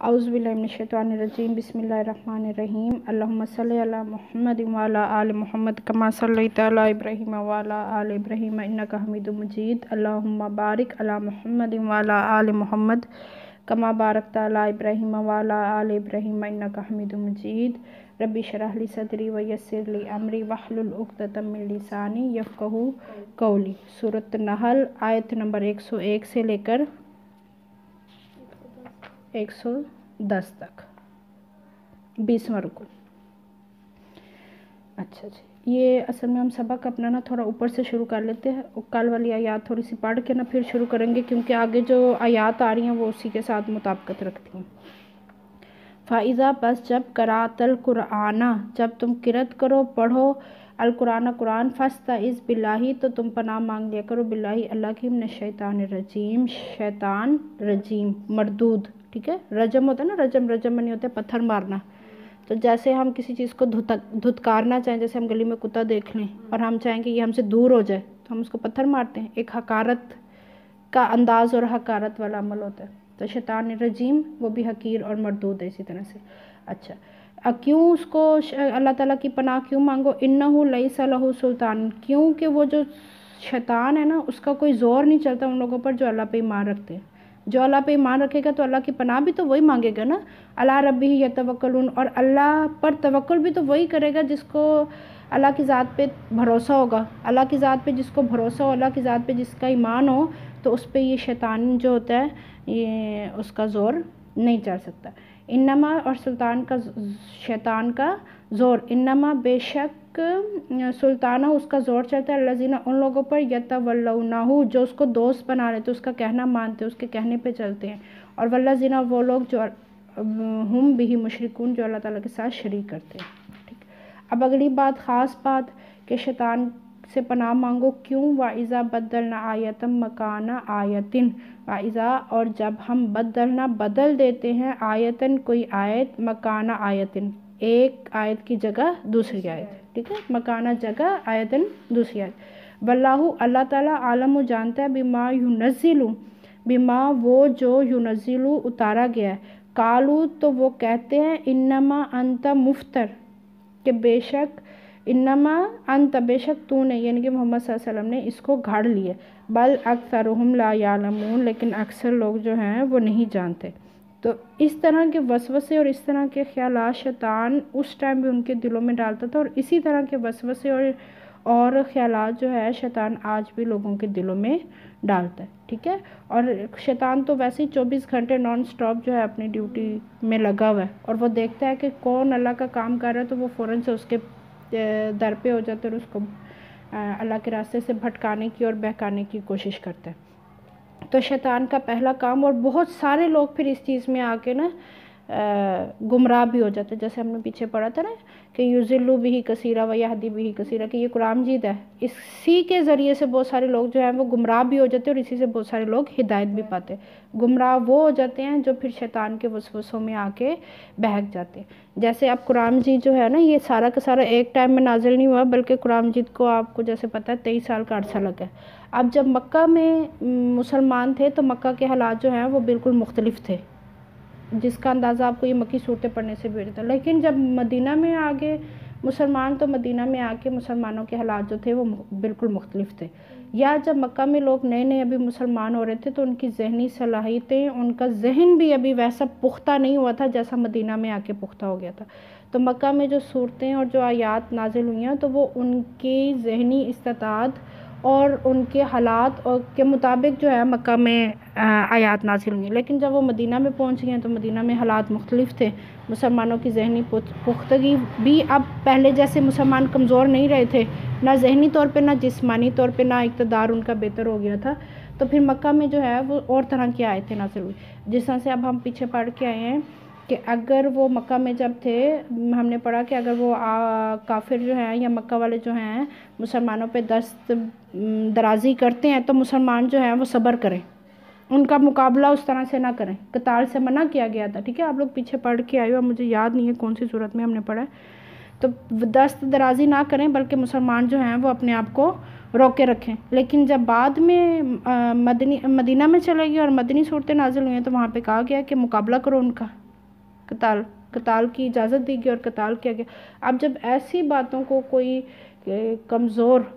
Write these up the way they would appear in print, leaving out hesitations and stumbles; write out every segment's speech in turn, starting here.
औज़ुबिल्लाहिमिनश्शैतानिर्रजीम बिस्मिल्लाहिर्रहमानिर्रहीम अल्लाहुम्मा सल्लि अला मुहम्मद व अला आलि मुहम्मद कमा सल्लैता अला इब्राहीम व अला आलि इब्राहीम इन्नका हमीदुम मजीद अल्लाहुम्मा बारिक अला मुहम्मद व अला आलि मुहम्मद कमा बारकता अला इब्राहीम व अला आलि इब्राहीम इन्नका हमीदुम मजीद रब्बि शरह ली सदरी व यस्सिर ली अमरी वहलुल उक़दतम मिन लिसानी यफ़क़हू क़ौली। सूरत नहल आयत नंबर 101 से लेकर 110 तक 20वां रुकू। अच्छा जी, ये असल में हम सबक अपना ना थोड़ा ऊपर से शुरू कर लेते हैं। कल वाली आयात थोड़ी सी पढ़ के ना फिर शुरू करेंगे, क्योंकि आगे जो आयात आ रही हैं वो उसी के साथ मुताबिकत रखती हैं। फ़ाइज़ा बस जब करातल कुराना, जब तुम किरत करो पढ़ो अल कुरान कुरान फ़स्ताइज़ बिल्लाही, तो तुम पनाह मांग लिया करो बिल्लाही अल्लाह की मिनश शैतानिर रजीम, शैतान रजीम मरदूद। ठीक है, रजम होता है ना, रजम नहीं होता पत्थर मारना। तो जैसे हम किसी चीज़ को धुतकारना चाहें, जैसे हम गली में कुत्ता देख लें और हम चाहें कि ये हमसे दूर हो जाए तो हम उसको पत्थर मारते हैं। एक हकारत का अंदाज़ और हकारत वाला अमल होता है। तो शैतान रजीम वो भी हकीर और मरदूद है इसी तरह से। अच्छा, क्यों उसको अल्लाह ताला की पनाह क्यों मांगो? इन्नहु लैसा लहू सुल्तान, क्योंकि वो जो शैतान है ना उसका कोई ज़ोर नहीं चलता उन लोगों पर जो अल्लाह पे ईमान रखते हैं। जो अल्लाह पे ईमान रखेगा तो अल्लाह की पनाह भी तो वही मांगेगा ना। अला रब्बिही यतवक्कलून, और अल्लाह पर तवक्कुल भी तो वही करेगा जिसको अल्लाह की ज़ात पे भरोसा होगा। अल्लाह की ज़ात पे जिसको भरोसा हो, अल्लाह की ज़ात पे जिसका ईमान हो, तो उस पर ये शैतान जो होता है ये उसका ज़ोर नहीं चढ़ सकता। इन्नमा, और सुल्तान का शैतान का ज़ोर, इन्नमा बेशक सुल्ताना उसका ज़ोर चढ़ता है लजीना उन लोगों पर यतवल्लौनहु जो उसको दोस्त बना लेते, उसका कहना मानते, उसके कहने पे चलते हैं। और वल्लजीना वो लोग जो हम बिही मुशरिकून जो अल्लाह ताला के साथ शरीक करते हैं। ठीक, अब अगली बात, ख़ास बात कि शैतान से पनाह मांगो क्यों? वाइज़ा बदलना आयतम मकाना आयतिन, वाइज़ा और जब हम बदलना बदल देते हैं आयतन कोई आयत, मकाना आयतिन एक आयत की जगह दूसरी आयत। ठीक है, मकाना जगह आयतन दूसरी आयत। वल्लाहु अल्लाह ताला आलम जानता है बिमा युनज़िलु, बिमा वो जो युनज़िलु उतारा गया है। कालू तो वो कहते हैं इन्नमा अंत मुफ्तर, कि बेशक इन्नमा अंत बेशक तूने, यानी कि मोहम्मद सल्लल्लाहु अलैहि वसल्लम ने इसको घड़ लिया। बल अक्सरुहुम ला यालमून, लेकिन अक्सर लोग जो हैं वो नहीं जानते। तो इस तरह के वसवसे और इस तरह के ख्यालात शैतान उस टाइम भी उनके दिलों में डालता था, और इसी तरह के वसवसे और ख्यालात जो है शैतान आज भी लोगों के दिलों में डालता है। ठीक है, और शैतान तो वैसे ही 24 घंटे नॉन स्टॉप जो है अपनी ड्यूटी में लगा हुआ है, और वो देखता है कि कौन अल्लाह का काम कर रहा है तो वो फ़ौरन से उसके दर पे हो जाते और उसको अल्लाह के रास्ते से भटकाने की और बहकाने की कोशिश करता है। तो शैतान का पहला काम, और बहुत सारे लोग फिर इस चीज़ में आके ना गुमराह भी हो जाते हैं। जैसे हमने पीछे पढ़ा था ना कि युज़िल्लु बिही कसीरा व यहदी बिही कसीरा, कि ये कुरान मजीद है, इसी के ज़रिए से बहुत सारे लोग जो हैं वो गुमराह भी हो जाते हैं और इसी से बहुत सारे लोग हिदायत भी पाते हैं। गुमराह वो हो जाते हैं जो फिर शैतान के वसवसों में आके बहक जाते हैं। जैसे अब कुरान मजीद जो है ना ये सारा का सारा एक टाइम में नाजिल नहीं हुआ, बल्कि कुरान मजीद को आपको जैसे पता है 23 साल का अरसा लगा है। अब जब मक्का में मुसलमान थे तो मक्का के हालात जो हैं वो बिल्कुल मुख्तलिफ थे, जिसका अंदाज़ा आपको ये मक्की सूरतें पढ़ने से भी था। लेकिन जब मदीना में आगे मुसलमान, तो मदीना में आके मुसलमानों के हालात जो थे वो बिल्कुल मुख्तलिफ थे। या जब मक्का में लोग नए नए अभी मुसलमान हो रहे थे तो उनकी जहनी सलाहियतें, उनका जहन भी अभी वैसा पुख्ता नहीं हुआ था जैसा मदीना में आके पुख्ता हो गया था। तो मक्का में जो सूरतें और जो आयात नाजिल हुई हैं तो वो उनकी जहनी इस्तात और उनके हालात और के मुताबिक जो है मक्का में आयात नाजिल हुई। लेकिन जब वो मदीना में पहुंच गए तो मदीना में हालात मुख्तलिफ थे। मुसलमानों की जहनी पुख्तगी भी अब पहले जैसे मुसलमान कमज़ोर नहीं रहे थे, ना जहनी तौर पे ना जिस्मानी तौर पे, ना इक़्तिदार उनका बेहतर हो गया था। तो फिर मक्का में जो है वो और तरह की आयतें नाजिल हुई। जिस तरह से अब हम पीछे पढ़ के आए हैं कि अगर वो मक्का में जब थे, हमने पढ़ा कि अगर वो काफिर जो हैं या मक्का वाले जो हैं मुसलमानों पे दस्त दराजी करते हैं तो मुसलमान जो हैं वो सब्र करें, उनका मुकाबला उस तरह से ना करें। कताल से मना किया गया था। ठीक है, आप लोग पीछे पढ़ के आए हो, मुझे याद नहीं है कौन सी सूरत में हमने पढ़ा है। तो दस्त दराजी ना करें, बल्कि मुसलमान जो हैं वो अपने आप को रोके रखें। लेकिन जब बाद में मदीना में चले गए और मदनी सूरतें नाजिल हुई हैं तो वहाँ पे कहा गया कि मुकाबला करो उनका, कताल कताल की इजाज़त दी गई और कताल किया गया। अब जब ऐसी बातों को कोई कमज़ोर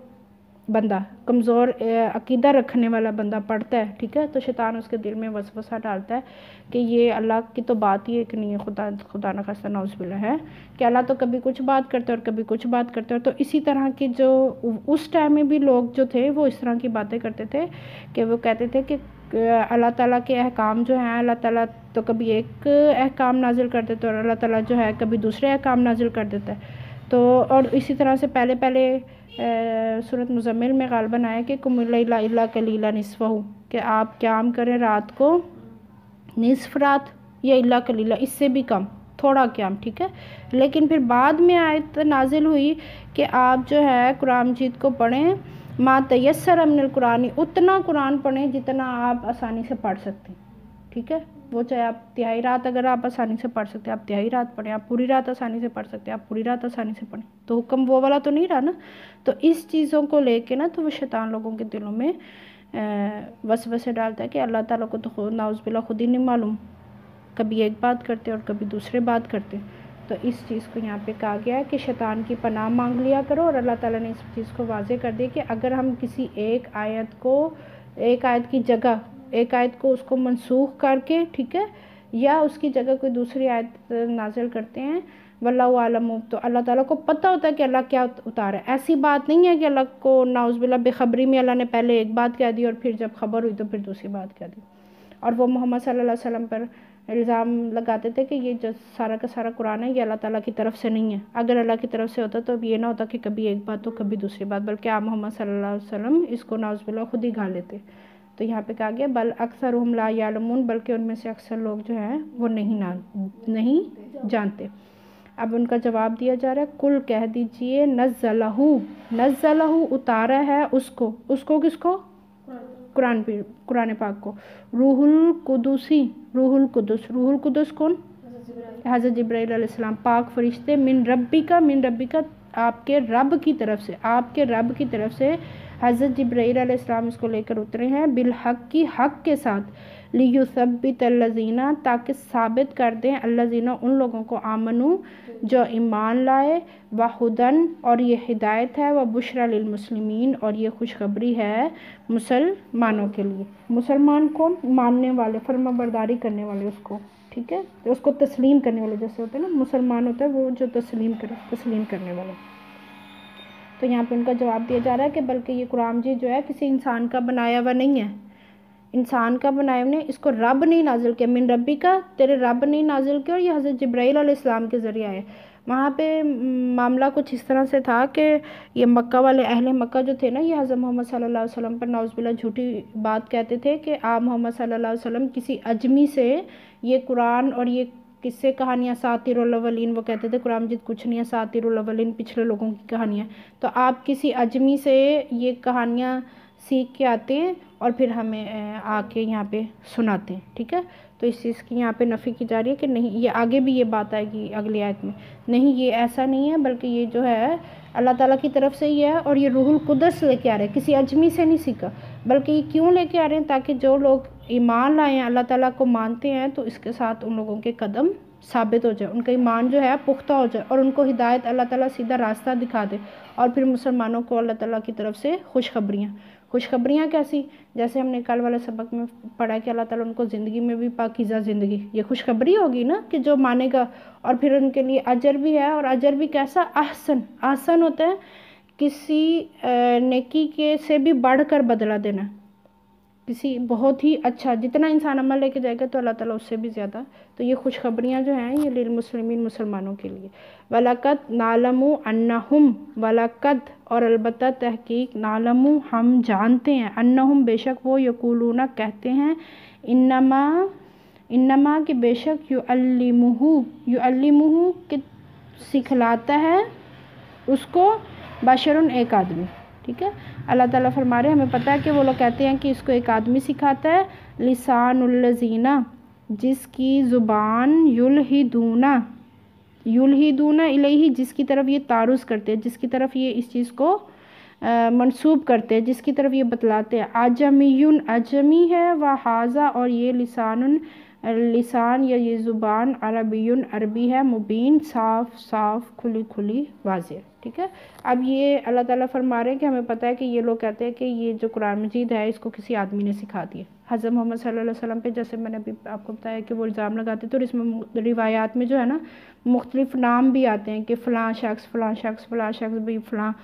बंदा, कमज़ोर अकीदा रखने वाला बंदा पढ़ता है, ठीक है, तो शैतान उसके दिल में वसवसा डालता है कि ये अल्लाह की तो बात ही एक नहीं है, खुदा न खास्ता नाउज़ुबिल्लाह है कि अल्लाह तो कभी कुछ बात करते और कभी कुछ बात करते हैं। तो इसी तरह की जो उस टाइम में भी लोग जो थे वो इस तरह की बातें करते थे कि वो कहते थे कि अल्लाह ताला के अहकाम जो हैं, अल्लाह ताला तो कभी एक अहकाम नाजिल कर देते और अल्लाह ताला जो है कभी दूसरे अहकाम नाजिल कर देता है। तो और इसी तरह से पहले सूरत मुज़म्मिल में ग़ालिबन आया कि कुम लैला इल्ला कलीला निस्फ़हू, कि आप क़याम करें रात को निस्फ़ रात या इल्ला कलीला, इससे भी कम, थोड़ा क़याम, ठीक है। लेकिन फिर बाद में आयत नाजिल हुई कि आप जो है कुरान मजीद को पढ़ें, मा तयस्सर मिनल कुरानी, उतना कुरान पढ़ें जितना आप आसानी से पढ़ सकते हैं, ठीक है। वो चाहे आप तिहाई रात अगर आप आसानी से पढ़ सकते हैं आप तिहाई रात पढ़ें, आप पूरी रात आसानी से पढ़ सकते हैं आप पूरी रात आसानी से पढ़ें। तो हुक्म वो वाला तो नहीं रहा ना। तो इस चीज़ों को लेके ना तो वो शैतान लोगों के दिलों में वसवसे डालता है कि अल्लाह ताला को तो नाउज़ुबिल्लाह खुद ही नहीं मालूम, कभी एक बात करते और कभी दूसरे बात करते। तो इस चीज़ को यहाँ पे कहा गया है कि शैतान की पनाह मांग लिया करो। और अल्लाह ताला ने इस चीज़ को वाज़े कर दिया कि अगर हम किसी एक आयत की जगह एक आयत को उसको मनसूख करके, ठीक है, या उसकी जगह कोई दूसरी आयत नाजिल करते हैं, वल्लाहु आलम, तो अल्लाह ताला को पता होता है कि अल्लाह क्या उतारा है। ऐसी बात नहीं है कि अल्लाह को नाउज़ुबिल्लाह बेखबरी में अल्लाह ने पहले एक बात कह दी और फिर जब खबर हुई तो फिर दूसरी बात कह दी। और वो मोहम्मद सल्लल्लाहु अलैहि वसल्लम पर इल्ज़ाम लगाते थे कि ये जो सारा का सारा कुरान है ये अल्लाह ताला की तरफ से नहीं है। अगर अल्लाह की तरफ से होता तो अब ये ना होता कि कभी एक बात तो कभी दूसरी बात, बल्कि आप मोहम्मद सल्लल्लाहु अलैहि वसल्लम इसको नाउज़ुबिल्लाह खुद ही गा लेते। तो यहाँ पे कहा गया बल अक्सरुहुम ला यालमून, बल्कि उनमें से अक्सर लोग जो हैं वो नहीं जानते। अब उनका जवाब दिया जा रहा है, कुल कह दीजिए नज़्ज़लहू उतारा है उसको किसको? कुरान पाक को। रूहुल कुदुस कौन? हज़रत जिब्राइल अलैहिस्सलाम, पाक फरिश्ते, मिन रब्बिका आपके रब की तरफ से हज़रत जिब्राइल अलैहिस्सलाम इसको लेकर उतरे हैं, बिल हक़ की हक़ के साथ, लियुसब्बितल्लज़ीना, ताकि साबित कर दें अल्लज़ीना उन लोगों को, आमनू जो ईमान लाए, व हुदन और ये हिदायत है, व बुशरा लिल मुस्लिमीन और ये खुशखबरी है मुसलमानों के लिए। मुसलमान कौन? मानने वाले, फर्माबरदारी करने वाले उसको, ठीक है, तो उसको तस्लीम करने वाले, जैसे होते हैं ना मुसलमान होता है वो जो तस्लीम करने वाला। तो यहाँ पे उनका जवाब दिया जा रहा है कि बल्कि ये कुरान जी जो है किसी इंसान का बनाया हुआ नहीं है, इंसान का बनाया हुआ नहीं, इसको रब नहीं नाजिल किया, मिन रब्बी का, तेरे रब नहीं नाजिल किया, और ये हज़रत जिब्राइल अलैहिस्सलाम के ज़रिए आए। वहाँ पे मामला कुछ इस तरह से था कि ये मक्का वाले अहले मक्का जो थे ना, ये हज़रत मोहम्मद सल्लल्लाहु अलैहि वसल्लम पर नाउज़ुबिल्लाह झूठी बात कहते थे कि आप मोहम्मद सल्लल्लाहु अलैहि वसल्लम किसी अजमी से ये कुरान और ये किस्से कहानियाँ सातिरुल अव्वलीन, वो कहते थे कुरान मजीद कुछ नहीं है, सातिरुल अव्वलीन पिछले लोगों की कहानियाँ, तो आप किसी अजमी से ये कहानियाँ सीख के आते हैं और फिर हमें आके यहाँ पे सुनाते हैं, ठीक है। तो इस चीज़ की यहाँ पे नफ़ी की जा रही है कि नहीं, ये आगे भी ये बात आएगी अगली आयत में, नहीं ये ऐसा नहीं है, बल्कि ये जो है अल्लाह ताला की तरफ से ही है और ये रूहुल कुदस लेके आ रहे हैं, किसी अजमी से नहीं सीखा। बल्कि ये क्यों लेके आ रहे हैं? ताकि जो लोग ईमान लाए हैं, अल्लाह ताला को मानते हैं, तो इसके साथ उन लोगों के कदम साबित हो जाए, उनका ईमान जो है पुख्ता हो जाए और उनको हिदायत अल्लाह ताला सीधा रास्ता दिखा दे। और फिर मुसलमानों को अल्लाह ताला की तरफ से खुशखबरियाँ कैसी? जैसे हमने कल वाले सबक में पढ़ा कि अल्लाह ताला उनको ज़िंदगी में भी पाकीज़ा ज़िंदगी, ये खुशखबरी होगी ना कि जो मानेगा, और फिर उनके लिए अजर भी है, और अजर भी कैसा? आसन होता है किसी नेकी के से भी बढ़कर बदला देना, किसी बहुत ही अच्छा, जितना इंसान अमल लेके जाएगा तो अल्लाह ताला उससे भी ज़्यादा। तो ये खुशखबरियाँ जो हैं ये लिल मुस्लिमीन, मुसलमानों के लिए। वलक़द नालमु अन्नहुम, वलक़द और अलबत्ता तहकीक, नालमु हम जानते हैं, अन्नहुम बेशक वो, यक़ूलूना कहते हैं, इन्नमा कि बेशक, युअल्लिमुहु कि सिखलाता है उसको, बशरुन एक आदमी, ठीक है। अल्लाह ताला फरमा रहे हमें पता है कि वो लोग कहते हैं कि इसको एक आदमी सिखाता है, लिसानुल्लज़ीना जिसकी ज़ुबान, युल्हिदूना इलैहि जिसकी तरफ ये तारुज़ करते हैं, जिसकी तरफ ये इस चीज़ को मंसूब करते हैं, जिसकी तरफ ये बतलाते हैं, आजमीयुन अजमी है, व हाज़ा और ये लिसानुन लिसान या ये ज़ुबान अरबियुन अरबी है, मुबीन साफ साफ खुली खुली वाज़ेह। ठीक है, अब ये अल्लाह ताला फरमा रहे हैं कि हमें पता है कि ये लोग कहते हैं कि ये जो कुरान मजीद है इसको किसी आदमी ने सिखा दिया। हज़रत मोहम्मद सल्लल्लाहु अलैहि वसल्लम पे जैसे मैंने अभी आपको बताया कि वो इल्ज़ाम लगाते थे, और इसमें रिवायात में जो है ना मुख्तलिफ नाम भी आते हैं कि फ़लाँ शख्स फ़लाँ शख्स फ़लाँ शख्स भी फ़लाँ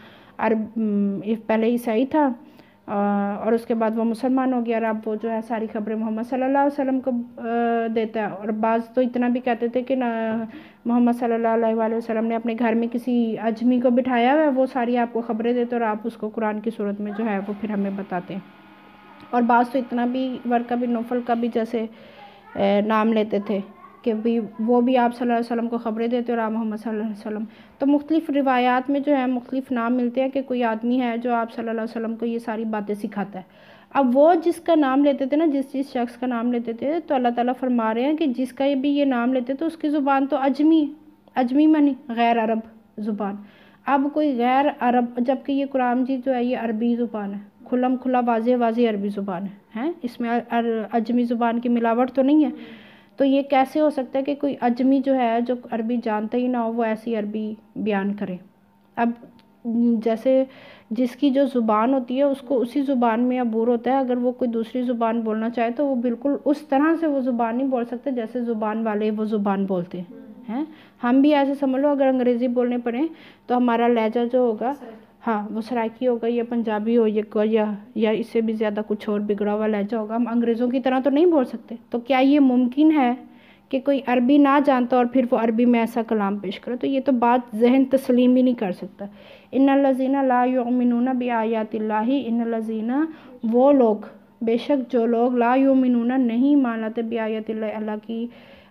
पहले ईसाई था और उसके बाद वो मुसलमान हो गया, और अब वो जो है सारी खबरें मोहम्मद सल्लल्लाहु अलैहि वसल्लम को देता है। और बाज़ तो इतना भी कहते थे कि ना मोहम्मद सल्लल्लाहु अलैहि वसल्लम ने अपने घर में किसी अजमी को बिठाया हुआ है, वो सारी आपको खबरें देते और आप उसको कुरान की सूरत में जो है वो फिर हमें बताते हैं। और बाज़ तो इतना भी वर्का भी नौफल का भी जैसे नाम लेते थे कि भी वो भी आप सल्लल्लाहु अलैहि वसल्लम को ख़बरें देते और आप मोहम्मद सल्लल्लाहु अलैहि वसल्लम। तो मुख्तलिफ़ रिवायात में जो है मुख्तलिफ़ नाम मिलते हैं कि कोई आदमी है जो आप सल्लल्लाहु अलैहि वसल्लम को ये सारी बातें सिखाता है। अब वो जिसका नाम लेते थे ना, जिस शख्स का नाम लेते थे, तो अल्लाह ताला फरमा रहे हैं कि जिसका ये भी ये नाम लेते तो उसकी ज़ुबान तो अजमी मानी गैर अरब ज़ुबान। अब कोई गैर अरब, जबकि ये कुरान जी जो है ये अरबी ज़ुबान है, खुल्लम खुल्ला वाज़े अरबी ज़ुबान है, इसमें अजमी ज़ुबान की मिलावट तो नहीं है। तो ये कैसे हो सकता है कि कोई अजमी जो है जो अरबी जानता ही ना हो वो ऐसी अरबी बयान करे। अब जैसे जिसकी जो ज़ुबान होती है उसको उसी ज़ुबान में अबूर होता है, अगर वो कोई दूसरी ज़ुबान बोलना चाहे तो वो बिल्कुल उस तरह से वो ज़ुबान नहीं बोल सकते जैसे ज़ुबान वाले वो ज़ुबान बोलते हैं। हम भी ऐसे समझ लो अगर अंग्रेज़ी बोलने पड़े तो हमारा लहजा जो होगा, हाँ, वो सराइकी होगा या पंजाबी हो या इससे भी ज़्यादा कुछ और बिगड़ा हुआ लहजा होगा। हम अंग्रेज़ों की तरह तो नहीं बोल सकते। तो क्या ये मुमकिन है कि कोई अरबी ना जानता और फिर वो अरबी में ऐसा कलाम पेश करे? तो ये तो बात जहन तस्लीम ही नहीं कर सकता। इन्नल्लज़ीना ला युमिनूना बिआयातिल्लाहि, इन्नल्लज़ीना वो लोग, बेशक जो लोग ला युमिनूना नहीं मानते बिआयातिल्लाहि अल्लाह की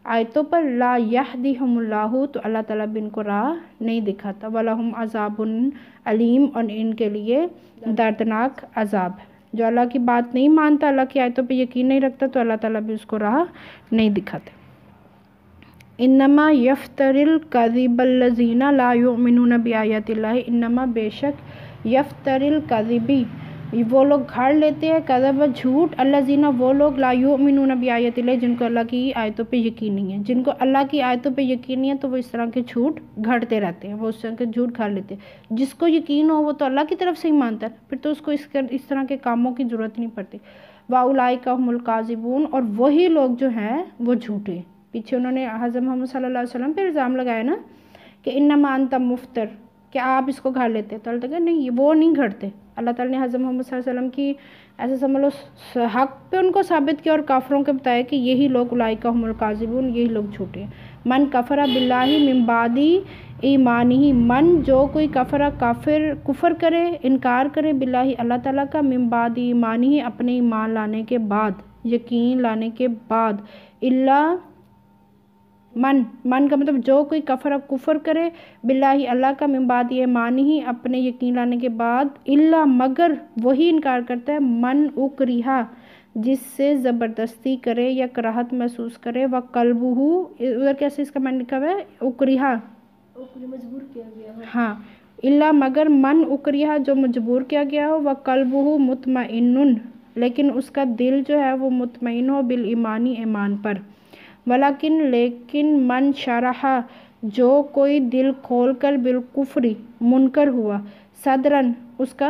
आयतों पर, ला यहदिहुमुल्लाहु तो अल्लाह ताला भी इनको राह नहीं दिखाता, वलहुम अज़ाबुन अलीम और इनके लिए दर्दनाक अज़ाब है। जो अल्लाह की बात नहीं मानता, अल्लाह की आयतों पे यकीन नहीं रखता, तो अल्लाह ताला भी उसको राह नहीं दिखाते। इन्नमा यफ्तरिल कज़िबल्लज़ीना ला युमिनूना बिआयातिल्लाहि, इन्नमा बेशक यफ्तरिल कज़िबी वो लोग घड़ लेते हैं, कज़ब झूठ, अल्लज़ीना वो लोग ला युमिनूना बिआयातिल्लाहि जिनको अल्लाह की आयतों पे यकीन नहीं है। जिनको अल्लाह की आयतों पे यकीन नहीं है तो वो इस तरह के झूठ घड़ते रहते हैं, वो उस तरह के झूठ घड़ लेते हैं। जिसको यकीन हो वो तो अल्लाह की तरफ से ही मानता है, फिर तो उसको इस तरह के कामों की ज़रूरत नहीं पड़ती। वाउलाइका हुमुल काज़िबून और वही लोग जो हैं वो झूठे। पीछे उन्होंने हज़रत मोहम्मद सल्लल्लाहु अलैहि वसल्लम पे इल्ज़ाम लगाया ना कि इन्नमा अंत मुफ्तर, क्या आप इसको घड़ लेते? तो अल्लाह ताला नहीं, वो नहीं घड़ते। अल्लाह ताला ने हज़रत मोहम्मद सल्लल्लाहु अलैहि वसल्लम की ऐसे समझ लो हक़ पे उनको साबित किया और काफ़रों को बताया कि यही लोग उलाइका हुमुल काज़िबून, यही लोग झूठे हैं। मन कफ़रा बिल्लाहि मिन बादी ईमानिही, मन जो कोई कफ़रा कुफ़र करे, इनकार करे, बिल्लाहि अल्लाह ताला का, मिन बादी ईमानिही अपने ईमान लाने के बाद, यकीन लाने के बाद, इल्ला मन का मतलब जो कोई कुफ़र करे, बिल्लाहि अल्लाह का, मिन बाद ये मानी ही अपने यकीन लाने के बाद, इल्ला मगर वही इनकार करता है, मन उकरिहा जिससे ज़बरदस्ती करे या कराहत महसूस करे, व कल्बुहु उधर कैसे इसका मैंने लिखा हुआ है, उकरिहा मजबूर किया गया, हाँ, इल्ला मगर मन उकरिहा जो मजबूर किया गया हो, व कल्बुहु मुतमइन्नुन लेकिन उसका दिल जो है वो मुतमइन हो, बिल ईमानी ईमान पर, लेकिन मन शरहा जो कोई दिल खोलकर बिलकुफ्री मुनकर हुआ, सदरन उसका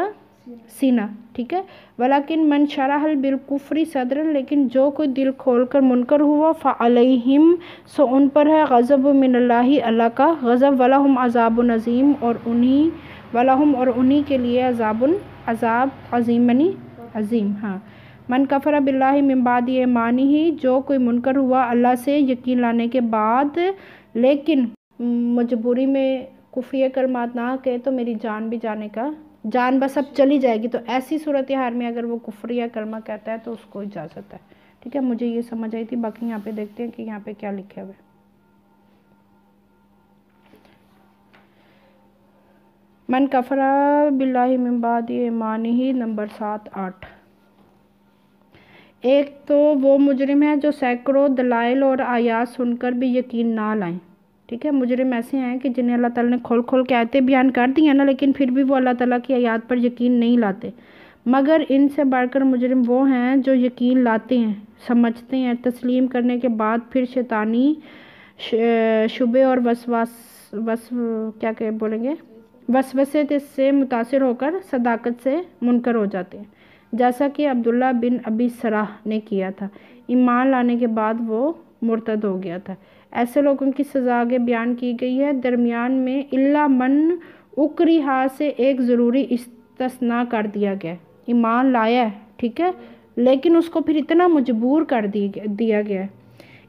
सीना, ठीक है, वलाकिन मन शरहल बिलकुफ्री सदरन लेकिन जो कोई दिल खोलकर मुनकर हुआ, फ़अलैहिम सो उन पर है गज़ब मिनल्लाहि अल्लाह का गज़ब, वलहुम अज़ाबुन अज़ीम और उन्हीं के लिए अज़ाब अज़ीम मनी अज़ीम। हाँ, मन कफ़रा बिल्लाहि मिन बादी ईमानिही जो कोई मुनकर हुआ अल्लाह से यकीन लाने के बाद, लेकिन मजबूरी में कुफ्रिया कलमात ना कहे तो मेरी जान भी जान बस अब चली जाएगी। तो ऐसी सूरत हाल में अगर वो कुफ्रिया कलमा कहता है तो उसको इजाज़त है। ठीक है, मुझे ये समझ आई थी। बाकी यहाँ पे देखते हैं कि यहाँ पे क्या लिखा हुआ है। मन कफ़रा बिल्लाहि मिन बादी ईमानिही नंबर 7-8। एक तो वो मुजरिम है जो सैकड़ों दलाइल और आयात सुनकर भी यकीन ना लाएं। ठीक है, मुजरिम ऐसे हैं कि जिन्हें अल्लाह ताला ने खोल के आयतें बयान कर दी हैं ना, लेकिन फिर भी वो अल्लाह ताला की आयात पर यकीन नहीं लाते। मगर इनसे बढ़कर मुजरिम वो हैं जो यकीन लाते हैं, समझते हैं, तस्लीम करने के बाद फिर शैतानी शुबे और क्या क्या बोलेंगे वसवसे से मुतासिर होकर सदाकत से मुनकर हो जाते हैं, जैसा कि अब्दुल्ला बिन अबी सराह ने किया था। ईमान लाने के बाद वो मुर्तद हो गया था। ऐसे लोगों की सज़ा आगे बयान की गई है। दरमियान में इल्ला मन उकरिहा से एक ज़रूरी इस्तिस्ना कर दिया गया। ईमान लाया है, ठीक है, लेकिन उसको फिर इतना मजबूर कर दिया गया है।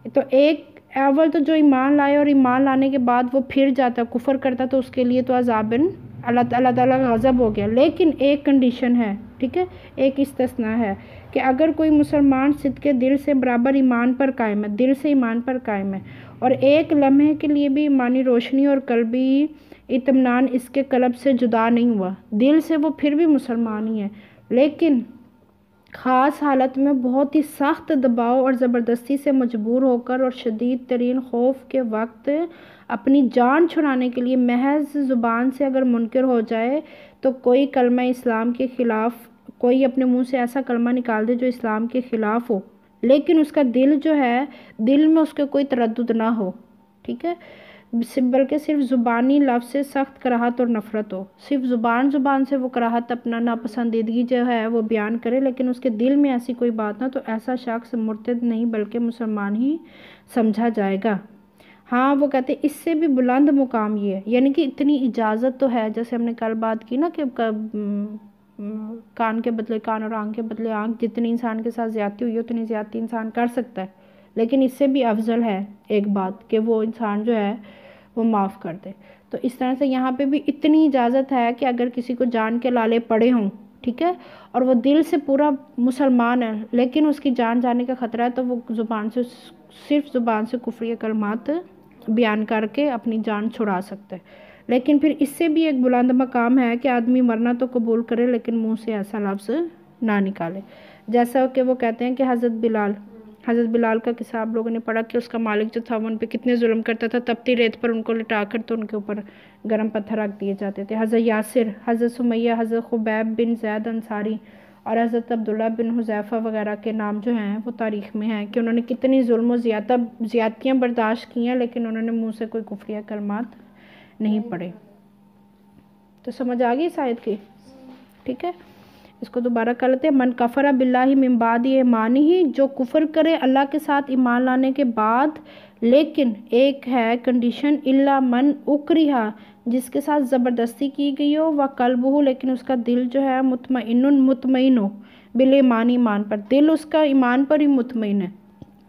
तो एक अव्वल तो जो ईमान लाए और ईमान लाने के बाद वो फिर जाता कुफर करता, तो उसके लिए तो अज़ाबन अल्लाह ताला गज़ब हो गया। लेकिन एक कंडीशन है, ठीक है, एक इस्तिस्ना है कि अगर कोई मुसलमान सिद्के दिल से बराबर ईमान पर कायम है, दिल से ईमान पर कायम है, और एक लम्हे के लिए भी ईमानी रोशनी और कल्बी इत्मीनान इसके कल्ब से जुदा नहीं हुआ, दिल से वो फिर भी मुसलमान ही है, लेकिन ख़ास हालत में बहुत ही सख्त दबाव और ज़बरदस्ती से मजबूर होकर और शदीद तरीन खौफ के वक्त अपनी जान छुड़ाने के लिए महज ज़ुबान से अगर मुनकर हो जाए, तो कोई कलमा इस्लाम के ख़िलाफ़, कोई अपने मुंह से ऐसा कलमा निकाल दे जो इस्लाम के ख़िलाफ़ हो, लेकिन उसका दिल जो है, दिल में उसके कोई तरद्दुद ना हो, ठीक है, बल्कि सिर्फ ज़ुबानी लफ्ज़ से सख्त कराहत और नफ़रत हो, सिर्फ ज़ुबान से वो कराहत, अपना नापसंदीदगी जो है वो बयान करे, लेकिन उसके दिल में ऐसी कोई बात ना, तो ऐसा शख्स मुर्तद नहीं बल्कि मुसलमान ही समझा जाएगा। हाँ, वो कहते हैं इससे भी बुलंद मुकाम ये है, यानी कि इतनी इजाज़त तो है, जैसे हमने कल बात की ना कि कान के बदले कान और आँख के बदले आँख, जितनी इंसान के साथ ज़्यादती हुई उतनी ज़्यादती इंसान कर सकता है, लेकिन इससे भी अफजल है एक बात कि वो इंसान जो है वो माफ़ कर दे। तो इस तरह से यहाँ पे भी इतनी इजाज़त है कि अगर किसी को जान के लाले पड़े हों, ठीक है, और वो दिल से पूरा मुसलमान है, लेकिन उसकी जान जाने का ख़तरा है, तो वो सिर्फ ज़ुबान से कुफ्री कलमात बयान करके अपनी जान छुड़ा सकते हैं। लेकिन फिर इससे भी एक बुलंद मकाम है कि आदमी मरना तो कबूल करे, लेकिन मुंह से ऐसा लफ्ज़ ना निकाले, जैसा कि वो कहते हैं कि हज़रत बिलाल का किस्सा आप लोगों ने पढ़ा कि उसका मालिक जो था वो उन पे कितने जुल्म करता था, तपती रेत पर उनको लिटाकर तो उनके ऊपर गर्म पत्थर रख दिए जाते थे। हज़रत यासिर, हज़रत सुमैया, हज़रत खुबैब बिन ज़ैद अंसारी और हज़रत अब्दुल्ला बिन हुज़ैफ़ा वगैरह के नाम जो हैं वो तारीख़ में हैं कि उन्होंने कितनी जुल्म और ज़्यादतियाँ बर्दाश्त की हैं, लेकिन उन्होंने मुँह से कोई कुफ्रिया कलमात नहीं पढ़े। तो समझ आ गई इस आयत की, ठीक है। इसको दोबारा कर लेते हैं। मन कफ़रा बिल्लाहि मिन बादि ईमानी ही, जो कुफ़र करे अल्लाह के साथ ईमान लाने के बाद, लेकिन एक है कंडीशन, इल्ला मन उकरिहा, जिसके साथ ज़बरदस्ती की गई हो, व कल्बहु, लेकिन उसका दिल जो है मुतमईन हो बिल ईमान, ईमान पर, दिल उसका ईमान पर ही मुतमईन है,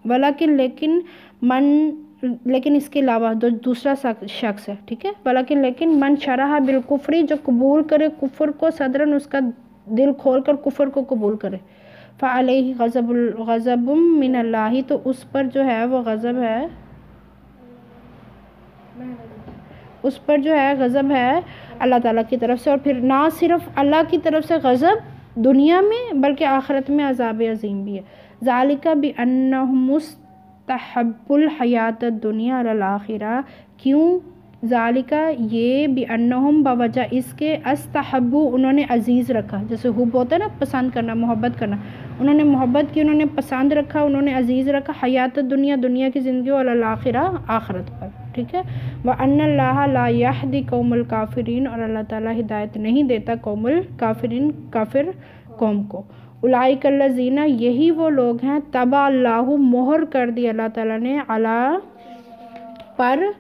वलाकिन लेकिन इसके अलावा जो दूसरा शख्स है, ठीक है, लेकिन मन शरहा बिल कुफ्री, जो कबूल करे कुफर को, सदरन उसका दिल खोल कर कुफर को कबूल करे, फ़अलैहि गज़बुम मिनल्लाहि, तो उस पर जो है वो गज़ब है, उस पर जो है गज़ब है अल्लाह ताला की तरफ से, और फिर ना सिर्फ अल्लाह की तरफ से गज़ब दुनिया में बल्कि आखिरत में अज़ाब अज़ीम भी है। ज़ालिका बि अन्नहुम मुस्तहब्बुल हयात दुनिया अल आखिरा, क्यों ज़ालिका ये भी अन्नहुम बवजह इसके अस्तहब्बु उन्होंने अज़ीज़ रखा, जैसे हुब होता है ना पसंद करना, मोहब्बत करना, उन्होंने मोहब्बत की, उन्होंने पसंद रखा, उन्होंने अज़ीज़ रखा हयात दुनिया, दुनिया की ज़िंदगी, और आखिरा आखिरत पर, ठीक है। व अन्नल्लाह ला यहदी कौमुल काफिरीन, और अल्लाह ताला हिदायत नहीं देता कौमुल काफिरीन, काफिर कौम को। उलाइकल्लज़ीना, यही वो लोग हैं, तबा अल्लाहु मोहर कर दी अल्लाह ताला ने, अला पर,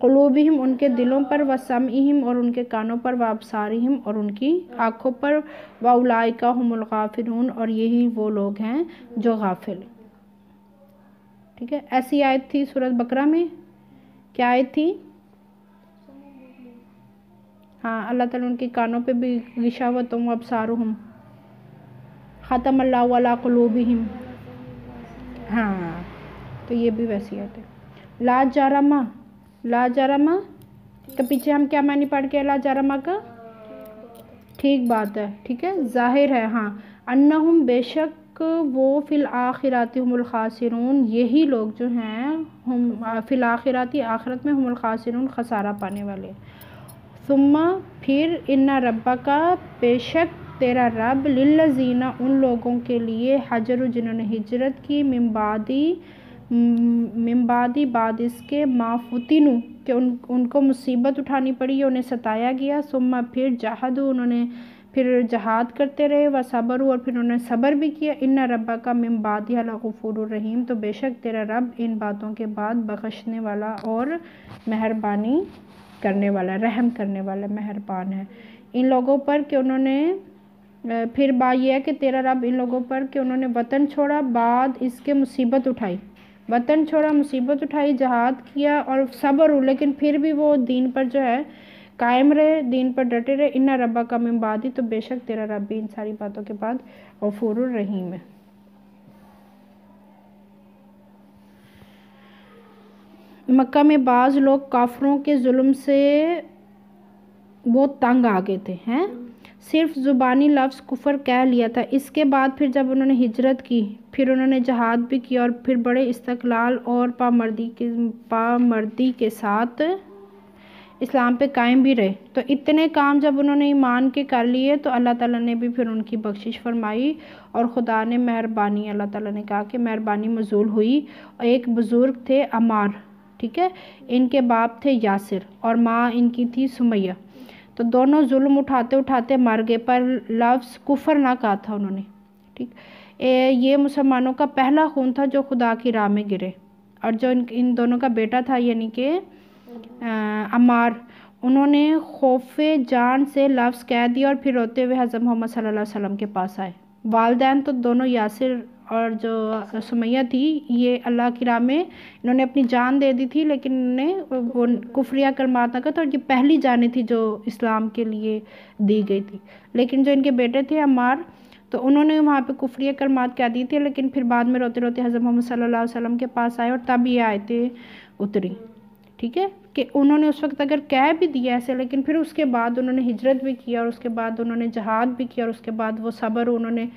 क़ुलूबिहिम उनके दिलों पर, व समइहिम और उनके कानों पर, व अबसारिहिम और उनकी आँखों पर, व उलाइका हुमुल गाफिलून, और यही वो लोग हैं जो गाफिल, ठीक है। ऐसी आयत थी सूरह बकरा में, क्या आयत थी? हाँ, अल्लाह ताला उनके कानों पे भी गिशावतुम व अबसारुहुम ख़तम अल्लाहु अला क़ुलूबिहिम, हाँ, तो ये भी वैसी आयत है। ला जरमा के पीछे हम क्या मानी पढ़ के, ला जरमा का ठीक बात है, ठीक है, जाहिर है, हाँ, अन्नहुम बेशक वो फिल आखिराती हुमुल खासिरून, यही लोग जो हैं हम फिल आखिराती आखिरत में हुमुल खासिरून खसारा पाने वाले। सुम्मा फिर इन्ना रब्बा का बेशक तेरा रब लिल्लज़ीना उन लोगों के लिए हजरु जिन्होंने हिजरत की मिम्बादी बाद इसके माफुतिनु कि उनको मुसीबत उठानी पड़ी, उन्हें सताया गया। सुम्मा फिर जहादु उन्होंने फिर जहाद करते रहे, व सबर और फिर उन्होंने सब्र भी किया। इन्ना रब्बा का मिम्बादी गफूरुर रहीम, तो बेशक तेरा रब इन बातों के बाद बख्शने वाला और मेहरबानी करने वाला, रहम करने वाला, मेहरबान है इन लोगों पर कि उन्होंने फिर बात यह है कि तेरा रब इन लोगों पर कि उन्होंने वतन छोड़ा बाद इसके मुसीबत उठाई, वतन छोड़ा मुसीबत उठाई, जहाद किया और सब्र हो, लेकिन फिर भी वो दीन पर जो है कायम रहे, दीन पर डटे रहे। इन्ना रब्बा का मिन बादी, तो बेशक तेरा रब भी इन सारी बातों के बाद गफूरुर रहीम है। मक्का में बाज़ लोग काफरों के जुल्म से बहुत तंग आ गए थे, हैं सिर्फ ज़ुबानी लफ्ज़ कुफर कह लिया था। इसके बाद फिर जब उन्होंने हिजरत की, फिर उन्होंने जहाद भी किया और फिर बड़े इस्तक़लाल और पामर्दी के साथ इस्लाम पे कायम भी रहे। तो इतने काम जब उन्होंने ईमान के कर लिए तो अल्लाह ताला ने भी फिर उनकी बख्शिश फरमाई और ख़ुदा ने मेहरबानी, अल्लाह ताला ने कहा कि मेहरबानी मज़ूल हुई। एक बुज़ुर्ग थे अमार, ठीक है, इनके बाप थे यासिर और माँ इनकी थी सुमैया। तो दोनों जुल्म उठाते उठाते मर गए, पर लफ्ज़ कुफर ना कहा था उन्होंने, ठीक। ये मुसलमानों का पहला खून था जो खुदा की राह में गिरे। और जो इन दोनों का बेटा था यानी कि अम्मार, उन्होंने खौफे जान से लफ्ज़ कह दिया और फिर रोते हुए हज़रत मोहम्मद सल्लल्लाहु अलैहि वसल्लम के पास आए। वालदैन तो दोनों यासिर और जो सुमैया थी, ये अल्लाह की राह में इन्होंने अपनी जान दे दी थी, लेकिन इन्होंने वो कुफरिया कलमात ना कहा, और ये पहली जानें थी जो इस्लाम के लिए दी गई थी। लेकिन जो इनके बेटे थे अम्मार, तो उन्होंने वहाँ पे कुफरिया कलमात कह दी थी, लेकिन फिर बाद में रोते रोते हज़रत मोहम्मद सल्लल्लाहु अलैहि वसल्लम के पास आए और तब ये आयतें उतरी, ठीक है, कि उन्होंने उस वक्त अगर कह भी दिया ऐसे, लेकिन फिर उसके बाद उन्होंने हिजरत भी किया और उसके बाद उन्होंने जहाद भी किया और उसके बाद वो सब्र, उन्होंने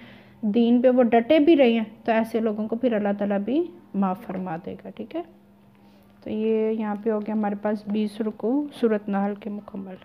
दीन पे वो डटे भी रहे हैं, तो ऐसे लोगों को फिर अल्लाह ताला भी माफ़ फरमा देगा, ठीक है। तो ये यहाँ पे हो गया हमारे पास 20 रुकू सूरत नहल के मुकम्मल।